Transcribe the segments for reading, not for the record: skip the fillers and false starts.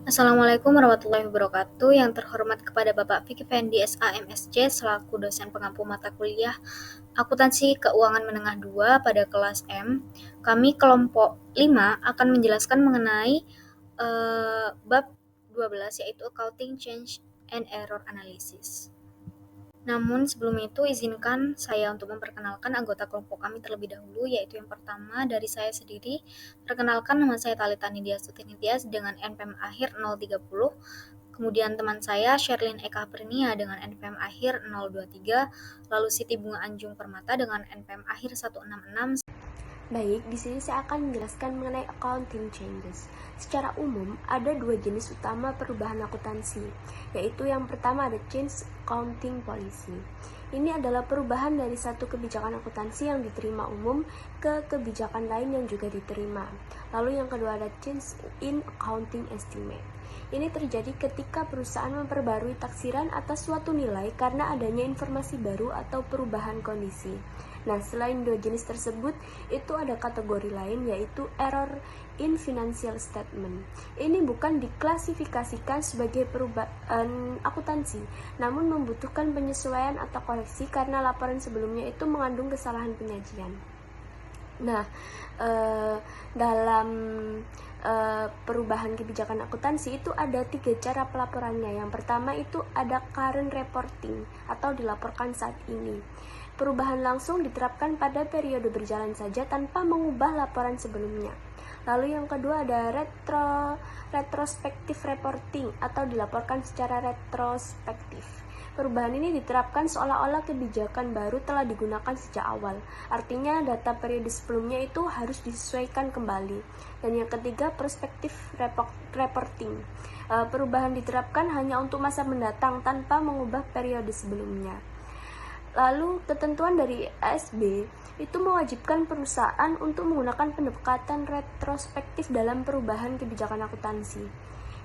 Assalamualaikum warahmatullahi wabarakatuh. Yang terhormat kepada Bapak Vicky Fendi SA MSc selaku dosen pengampu mata kuliah Akuntansi Keuangan Menengah 2 pada kelas M. Kami kelompok 5 akan menjelaskan mengenai bab 12 yaitu Accounting Change and Error Analysis. Namun sebelum itu izinkan saya untuk memperkenalkan anggota kelompok kami terlebih dahulu, yaitu yang pertama dari saya sendiri. Perkenalkan, nama saya Talita Nidia Sutinityas dengan NPM akhir 030. Kemudian teman saya Sherlyn Eka Pernia dengan NPM akhir 023, lalu Siti Bunga Anjung Permata dengan NPM akhir 166. Baik, di sini saya akan menjelaskan mengenai accounting changes. Secara umum, ada dua jenis utama perubahan akuntansi, yaitu yang pertama ada change accounting policy. Ini adalah perubahan dari satu kebijakan akuntansi yang diterima umum ke kebijakan lain yang juga diterima. Lalu yang kedua ada change in accounting estimate. Ini terjadi ketika perusahaan memperbarui taksiran atas suatu nilai karena adanya informasi baru atau perubahan kondisi. Nah, selain dua jenis tersebut, itu ada kategori lain yaitu error in financial statement. Ini bukan diklasifikasikan sebagai perubahan akuntansi, namun membutuhkan penyesuaian atau koreksi karena laporan sebelumnya itu mengandung kesalahan penyajian. Nah, dalam perubahan kebijakan akuntansi itu ada 3 cara pelaporannya. Yang pertama itu ada current reporting atau dilaporkan saat ini. Perubahan langsung diterapkan pada periode berjalan saja tanpa mengubah laporan sebelumnya. Lalu yang kedua ada retrospective reporting atau dilaporkan secara retrospektif. Perubahan ini diterapkan seolah-olah kebijakan baru telah digunakan sejak awal. Artinya data periode sebelumnya itu harus disesuaikan kembali. Dan yang ketiga, prospective reporting. Perubahan diterapkan hanya untuk masa mendatang tanpa mengubah periode sebelumnya. Lalu ketentuan dari ASB itu mewajibkan perusahaan untuk menggunakan pendekatan retrospektif dalam perubahan kebijakan akuntansi.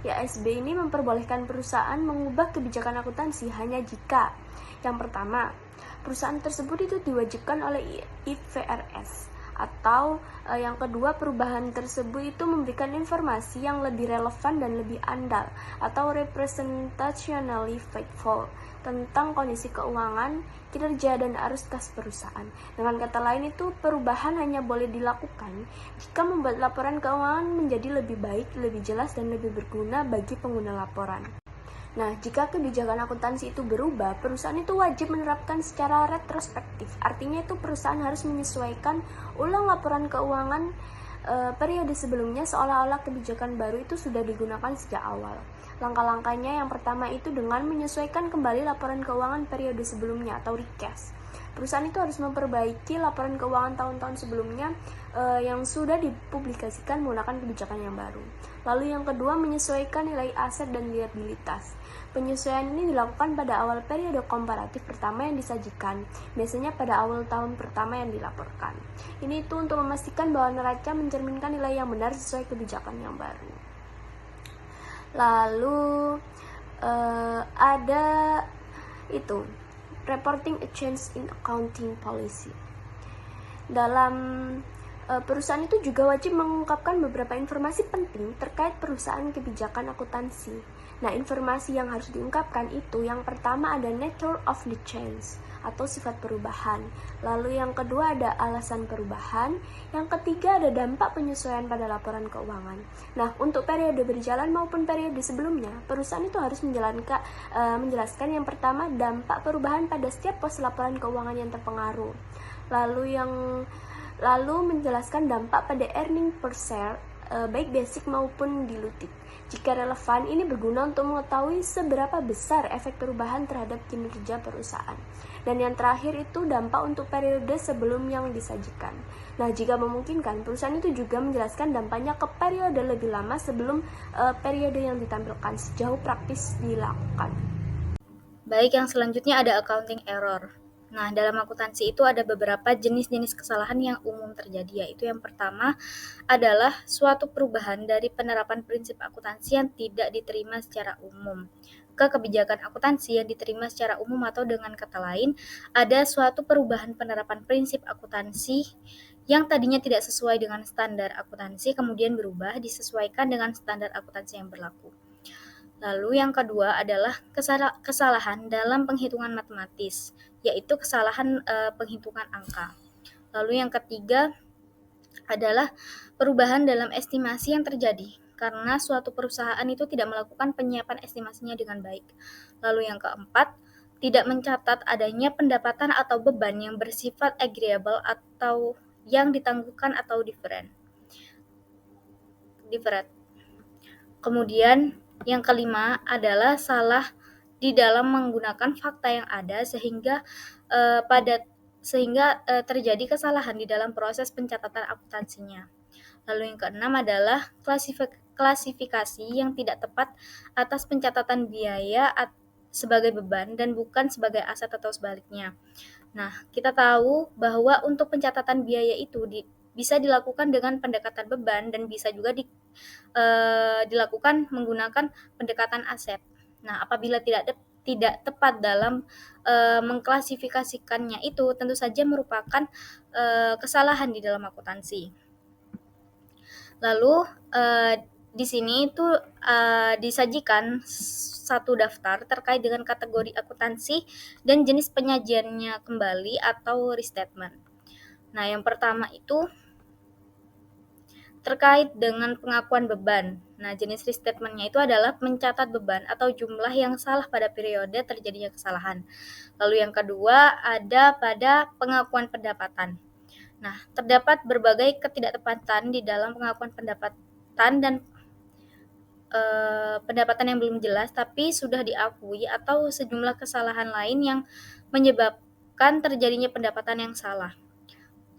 Ya, ASB ini memperbolehkan perusahaan mengubah kebijakan akuntansi hanya jika yang pertama, perusahaan tersebut itu diwajibkan oleh IFRS, atau yang kedua, perubahan tersebut itu memberikan informasi yang lebih relevan dan lebih andal atau representationally faithful tentang kondisi keuangan, kinerja, dan arus kas perusahaan. Dengan kata lain itu perubahan hanya boleh dilakukan jika membuat laporan keuangan menjadi lebih baik, lebih jelas, dan lebih berguna bagi pengguna laporan. Nah, jika kebijakan akuntansi itu berubah, perusahaan itu wajib menerapkan secara retrospektif. Artinya itu perusahaan harus menyesuaikan ulang laporan keuangan periode sebelumnya seolah-olah kebijakan baru itu sudah digunakan sejak awal. Langkah-langkahnya yang pertama itu dengan menyesuaikan kembali laporan keuangan periode sebelumnya atau recast. Perusahaan itu harus memperbaiki laporan keuangan tahun-tahun sebelumnya yang sudah dipublikasikan menggunakan kebijakan yang baru. Lalu yang kedua, menyesuaikan nilai aset dan liabilitas. Penyesuaian ini dilakukan pada awal periode komparatif pertama yang disajikan, biasanya pada awal tahun pertama yang dilaporkan. Ini itu untuk memastikan bahwa neraca mencerminkan nilai yang benar sesuai kebijakan yang baru. Lalu ada itu reporting a change in accounting policy. Dalam perusahaan itu juga wajib mengungkapkan beberapa informasi penting terkait perusahaan kebijakan akuntansi. Nah, informasi yang harus diungkapkan itu yang pertama ada nature of the change atau sifat perubahan. Lalu yang kedua ada alasan perubahan. Yang ketiga ada dampak penyesuaian pada laporan keuangan. Nah, untuk periode berjalan maupun periode sebelumnya, perusahaan itu harus menjelaskan yang pertama dampak perubahan pada setiap pos laporan keuangan yang terpengaruh. Lalu menjelaskan dampak pada earning per share, baik basic maupun diluted. Jika relevan, ini berguna untuk mengetahui seberapa besar efek perubahan terhadap kinerja perusahaan. Dan yang terakhir itu dampak untuk periode sebelum yang disajikan. Nah, jika memungkinkan, perusahaan itu juga menjelaskan dampaknya ke periode lebih lama sebelum periode yang ditampilkan sejauh praktis dilakukan. Baik, yang selanjutnya ada accounting error. Nah, dalam akuntansi itu ada beberapa jenis-jenis kesalahan yang umum terjadi, yaitu yang pertama adalah suatu perubahan dari penerapan prinsip akuntansi yang tidak diterima secara umum ke kebijakan akuntansi yang diterima secara umum, atau dengan kata lain, ada suatu perubahan penerapan prinsip akuntansi yang tadinya tidak sesuai dengan standar akuntansi kemudian berubah disesuaikan dengan standar akuntansi yang berlaku. Lalu yang kedua adalah kesalahan dalam penghitungan matematis, yaitu kesalahan penghitungan angka. Lalu yang ketiga adalah perubahan dalam estimasi yang terjadi karena suatu perusahaan itu tidak melakukan penyiapan estimasinya dengan baik. Lalu yang keempat, tidak mencatat adanya pendapatan atau beban yang bersifat agreeable atau yang ditangguhkan atau different. Kemudian yang kelima adalah salah di dalam menggunakan fakta yang ada sehingga terjadi kesalahan di dalam proses pencatatan akuntansinya. Lalu yang keenam adalah klasifikasi yang tidak tepat atas pencatatan biaya sebagai beban dan bukan sebagai aset atau sebaliknya. Nah, kita tahu bahwa untuk pencatatan biaya itu bisa dilakukan dengan pendekatan beban dan bisa juga dilakukan menggunakan pendekatan aset. Nah, apabila tidak tepat dalam mengklasifikasikannya itu tentu saja merupakan kesalahan di dalam akuntansi. Lalu di sini itu disajikan satu daftar terkait dengan kategori akuntansi dan jenis penyajiannya kembali atau restatement. Nah, yang pertama itu terkait dengan pengakuan beban. Nah, jenis restatement-nya itu adalah mencatat beban atau jumlah yang salah pada periode terjadinya kesalahan. Lalu yang kedua ada pada pengakuan pendapatan. Nah, terdapat berbagai ketidaktepatan di dalam pengakuan pendapatan dan pendapatan yang belum jelas tapi sudah diakui atau sejumlah kesalahan lain yang menyebabkan terjadinya pendapatan yang salah.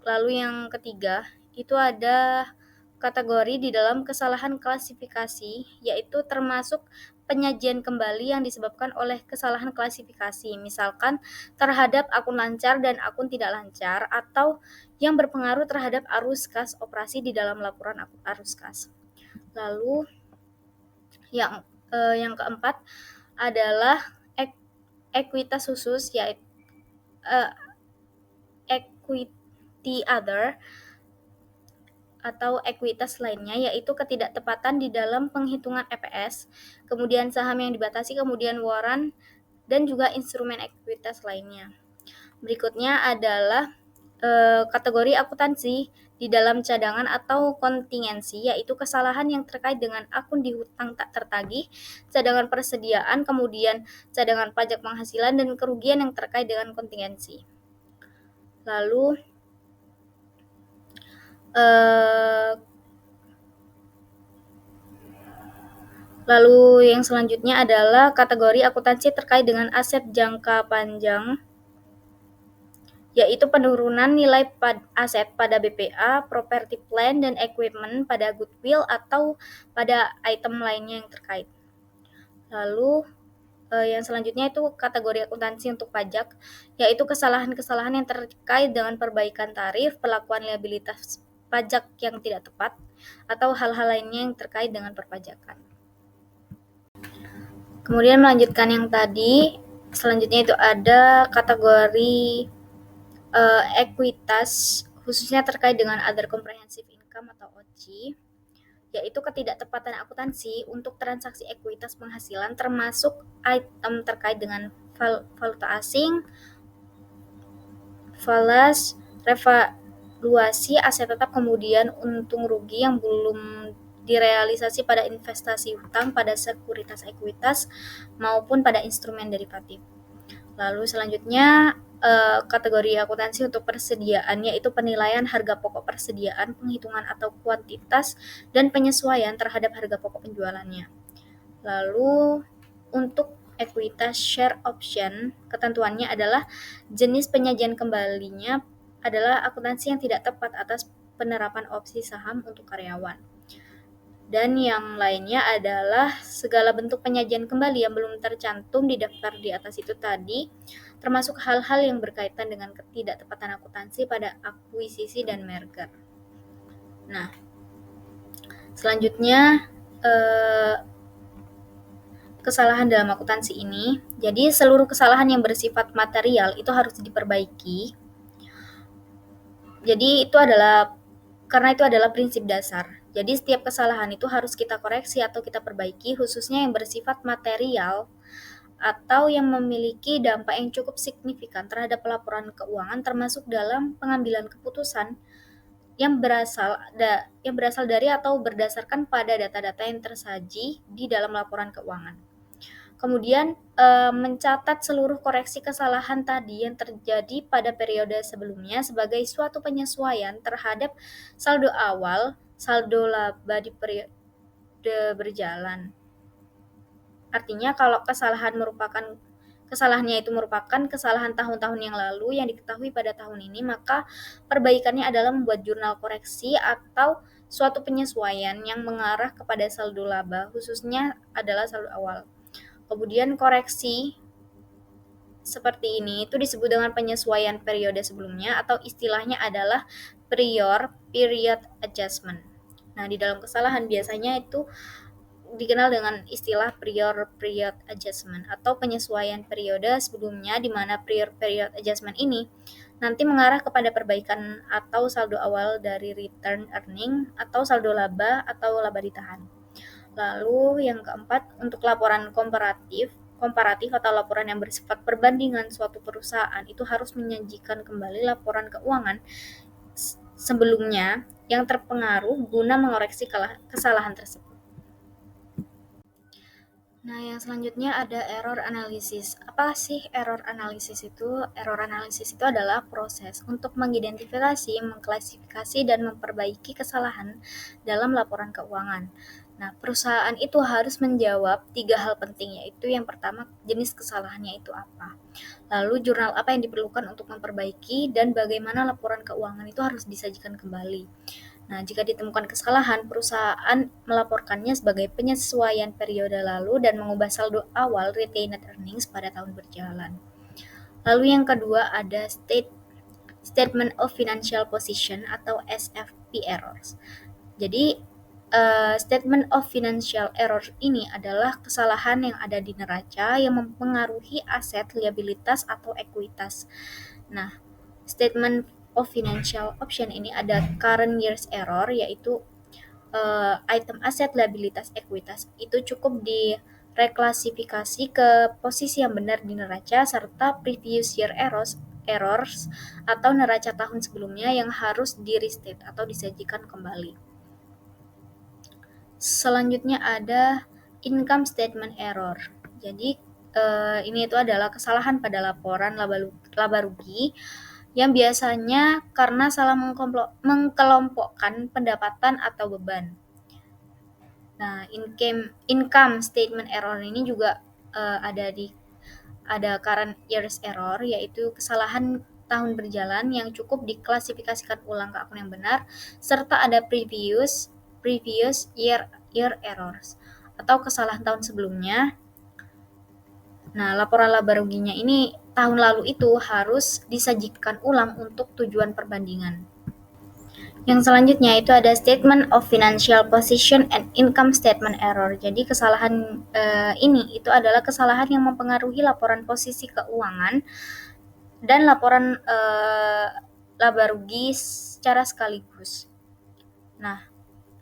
Lalu yang ketiga, itu ada kategori di dalam kesalahan klasifikasi, yaitu termasuk penyajian kembali yang disebabkan oleh kesalahan klasifikasi, misalkan terhadap akun lancar dan akun tidak lancar, atau yang berpengaruh terhadap arus kas operasi di dalam laporan arus kas. Lalu yang keempat adalah ekuitas khusus, yaitu equity other atau ekuitas lainnya, yaitu ketidaktepatan di dalam penghitungan EPS, kemudian saham yang dibatasi, kemudian warrant, dan juga instrumen ekuitas lainnya. Berikutnya adalah kategori akuntansi di dalam cadangan atau kontingensi, yaitu kesalahan yang terkait dengan akun di hutang tak tertagih, cadangan persediaan, kemudian cadangan pajak penghasilan, dan kerugian yang terkait dengan kontingensi. Lalu yang selanjutnya adalah kategori akuntansi terkait dengan aset jangka panjang, yaitu penurunan nilai aset pada BPA, property plant dan equipment, pada goodwill atau pada item lainnya yang terkait. Lalu yang selanjutnya itu kategori akuntansi untuk pajak, yaitu kesalahan-kesalahan yang terkait dengan perbaikan tarif, perlakuan liabilitas pajak yang tidak tepat, atau hal-hal lainnya yang terkait dengan perpajakan. Kemudian melanjutkan yang tadi, selanjutnya itu ada kategori ekuitas, khususnya terkait dengan other comprehensive income atau OCI, yaitu ketidaktepatan akuntansi untuk transaksi ekuitas penghasilan termasuk item terkait dengan valuta asing, falas, revaluasi aset tetap, kemudian untung rugi yang belum direalisasi pada investasi hutang, pada sekuritas ekuitas, maupun pada instrumen derivatif. Lalu selanjutnya kategori akuntansi untuk persediaan, yaitu penilaian harga pokok persediaan, penghitungan atau kuantitas, dan penyesuaian terhadap harga pokok penjualannya. Lalu untuk ekuitas share option, ketentuannya adalah jenis penyajian kembalinya adalah akuntansi yang tidak tepat atas penerapan opsi saham untuk karyawan. Dan yang lainnya adalah segala bentuk penyajian kembali yang belum tercantum di daftar di atas itu tadi, termasuk hal-hal yang berkaitan dengan ketidaktepatan akuntansi pada akuisisi dan merger. Nah, selanjutnya kesalahan dalam akuntansi ini. Jadi seluruh kesalahan yang bersifat material itu harus diperbaiki. Jadi karena itu adalah prinsip dasar. Jadi setiap kesalahan itu harus kita koreksi atau kita perbaiki, khususnya yang bersifat material atau yang memiliki dampak yang cukup signifikan terhadap laporan keuangan, termasuk dalam pengambilan keputusan yang berasal dari atau berdasarkan pada data-data yang tersaji di dalam laporan keuangan. Kemudian mencatat seluruh koreksi kesalahan tadi yang terjadi pada periode sebelumnya sebagai suatu penyesuaian terhadap saldo awal, saldo laba di periode berjalan. Artinya kalau kesalahannya itu merupakan kesalahan tahun-tahun yang lalu yang diketahui pada tahun ini, maka perbaikannya adalah membuat jurnal koreksi atau suatu penyesuaian yang mengarah kepada saldo laba, khususnya adalah saldo awal. Kemudian koreksi seperti ini itu disebut dengan penyesuaian periode sebelumnya atau istilahnya adalah prior period adjustment. Nah, di dalam kesalahan biasanya itu dikenal dengan istilah prior period adjustment atau penyesuaian periode sebelumnya, di mana prior period adjustment ini nanti mengarah kepada perbaikan atau saldo awal dari return earning atau saldo laba atau laba ditahan. Lalu yang keempat, untuk laporan komparatif atau laporan yang bersifat perbandingan suatu perusahaan itu harus menyajikan kembali laporan keuangan sebelumnya yang terpengaruh guna mengoreksi kesalahan tersebut. Nah, yang selanjutnya ada error analysis. Apa sih error analysis itu? Error analysis itu adalah proses untuk mengidentifikasi, mengklasifikasi, dan memperbaiki kesalahan dalam laporan keuangan. Nah, perusahaan itu harus menjawab 3 hal penting, yaitu yang pertama, jenis kesalahannya itu apa. Lalu jurnal apa yang diperlukan untuk memperbaiki, dan bagaimana laporan keuangan itu harus disajikan kembali. Nah, jika ditemukan kesalahan, perusahaan melaporkannya sebagai penyesuaian periode lalu dan mengubah saldo awal retained earnings pada tahun berjalan. Lalu yang kedua ada Statement of Financial Position atau SFP errors. Jadi, Statement of Financial Error ini adalah kesalahan yang ada di neraca yang mempengaruhi aset, liabilitas, atau ekuitas. Nah, Statement of Financial Option ini ada current year's error, yaitu item aset, liabilitas, ekuitas itu cukup direklasifikasi ke posisi yang benar di neraca, serta previous year errors atau neraca tahun sebelumnya yang harus di-restate atau disajikan kembali. Selanjutnya ada income statement error. Jadi ini itu adalah kesalahan pada laporan laba rugi yang biasanya karena salah mengkelompokkan pendapatan atau beban. Nah, income statement error ini juga ada current year's error, yaitu kesalahan tahun berjalan yang cukup diklasifikasikan ulang ke akun yang benar, serta ada previous year errors atau kesalahan tahun sebelumnya. Nah, laporan laba ruginya ini tahun lalu itu harus disajikan ulang untuk tujuan perbandingan. Yang selanjutnya itu ada Statement of Financial Position and Income Statement Error. Jadi kesalahan ini itu adalah kesalahan yang mempengaruhi laporan posisi keuangan dan laporan laba rugi secara sekaligus. Nah,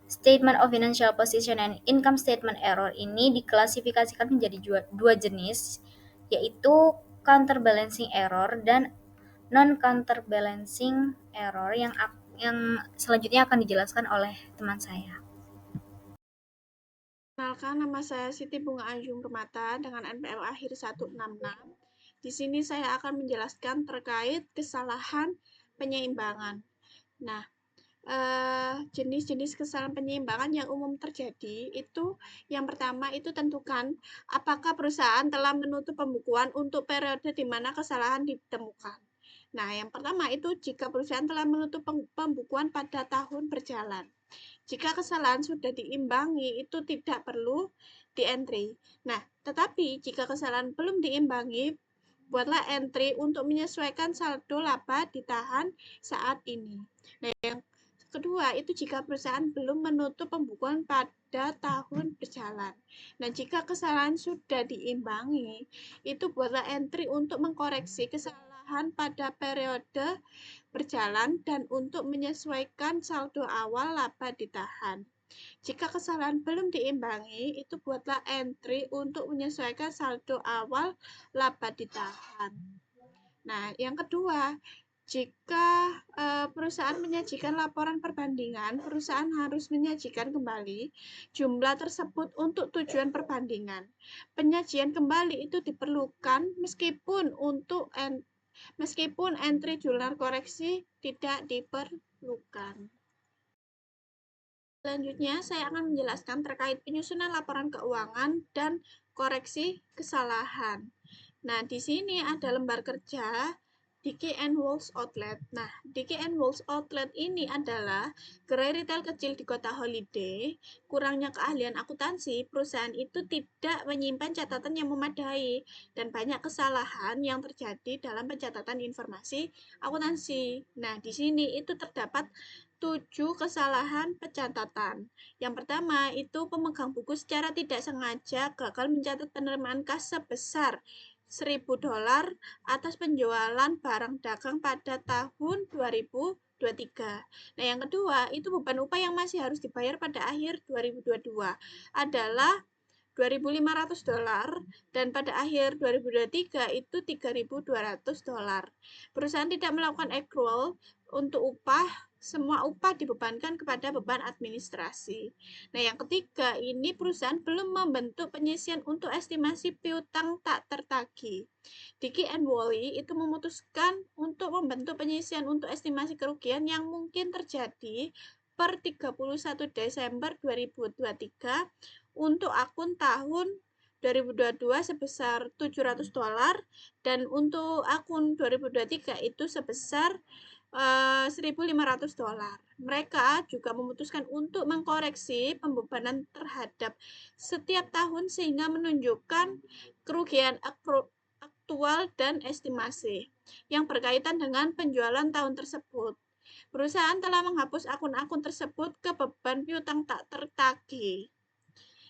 Statement of Financial Position and Income Statement Error ini diklasifikasikan menjadi dua jenis, yaitu counterbalancing error dan non-counterbalancing error yang selanjutnya akan dijelaskan oleh teman saya. Perkenalkan, nama saya Siti Bunga Anjung Permata dengan NPL akhir 166. Di sini saya akan menjelaskan terkait kesalahan penyeimbangan. Nah, jenis-jenis kesalahan penyeimbangan yang umum terjadi itu yang pertama itu tentukan apakah perusahaan telah menutup pembukuan untuk periode di mana kesalahan ditemukan. Nah, yang pertama itu jika perusahaan telah menutup pembukuan pada tahun berjalan. Jika kesalahan sudah diimbangi, itu tidak perlu di-entry. Nah, tetapi jika kesalahan belum diimbangi, buatlah entry untuk menyesuaikan saldo laba ditahan saat ini. Nah, yang kedua itu jika perusahaan belum menutup pembukuan pada tahun berjalan. Nah, jika kesalahan sudah diimbangi, itu buatlah entry untuk mengkoreksi kesalahan pada periode berjalan dan untuk menyesuaikan saldo awal laba ditahan. Jika kesalahan belum diimbangi, itu buatlah entry untuk menyesuaikan saldo awal laba ditahan. Nah, yang kedua, jika perusahaan menyajikan laporan perbandingan, perusahaan harus menyajikan kembali jumlah tersebut untuk tujuan perbandingan. Penyajian kembali itu diperlukan meskipun entry jurnal koreksi tidak diperlukan. Selanjutnya, saya akan menjelaskan terkait penyusunan laporan keuangan dan koreksi kesalahan. Nah, di sini ada lembar kerja Dickey Wool's Outlet. Nah, Dickey Wool's Outlet ini adalah gerai retail kecil di kota Holiday. Kurangnya keahlian akuntansi, perusahaan itu tidak menyimpan catatan yang memadai dan banyak kesalahan yang terjadi dalam pencatatan informasi akuntansi. Nah, di sini itu terdapat 7 kesalahan pencatatan. Yang pertama, itu pemegang buku secara tidak sengaja gagal mencatat penerimaan kas sebesar $1.000 atas penjualan barang dagang pada tahun 2023. Nah, yang kedua, itu beban upah yang masih harus dibayar pada akhir 2022 adalah $2.500 dan pada akhir 2023 itu $3.200. Perusahaan tidak melakukan accrual untuk upah, semua upah dibebankan kepada beban administrasi. Nah, yang ketiga, ini perusahaan belum membentuk penyisian untuk estimasi piutang tak tertagih. Dickey Woolley itu memutuskan untuk membentuk penyisian untuk estimasi kerugian yang mungkin terjadi per 31 Desember 2023 untuk akun tahun 2022 sebesar $700 dan untuk akun 2023 itu sebesar $1.500. Mereka juga memutuskan untuk mengkoreksi pembebanan terhadap setiap tahun sehingga menunjukkan kerugian aktual dan estimasi yang berkaitan dengan penjualan tahun tersebut. Perusahaan telah menghapus akun-akun tersebut ke beban piutang tak tertagih.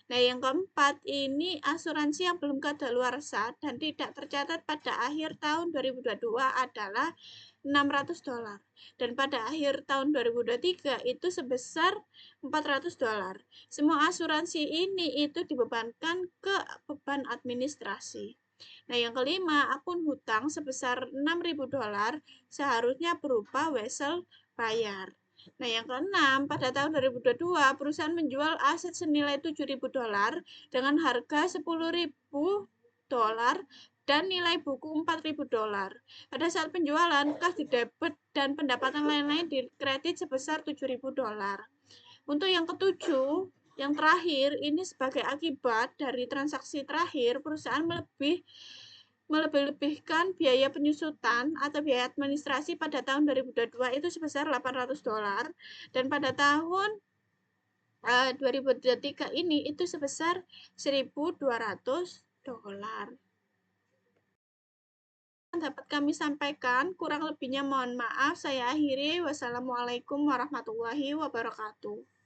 Nah, yang keempat, ini asuransi yang belum kadaluarsa dan tidak tercatat pada akhir tahun 2022 adalah $600 dan pada akhir tahun 2023 itu sebesar $400. Semua asuransi ini itu dibebankan ke beban administrasi. Nah, yang kelima, akun hutang sebesar $6.000 seharusnya berupa wesel bayar. Nah, yang keenam, pada tahun 2022, perusahaan menjual aset senilai $7.000 dengan harga $10.000 dan nilai buku $4.000. Pada saat penjualan, kas didebit dan pendapatan lain-lain dikredit sebesar $7.000. Untuk yang ketujuh, yang terakhir, ini sebagai akibat dari transaksi terakhir, perusahaan melebih-lebihkan biaya penyusutan atau biaya administrasi pada tahun 2022 itu sebesar $800 dan pada tahun 2023 ini itu sebesar $1.200. Dapat kami sampaikan, kurang lebihnya mohon maaf. Saya akhiri. Wassalamualaikum warahmatullahi wabarakatuh.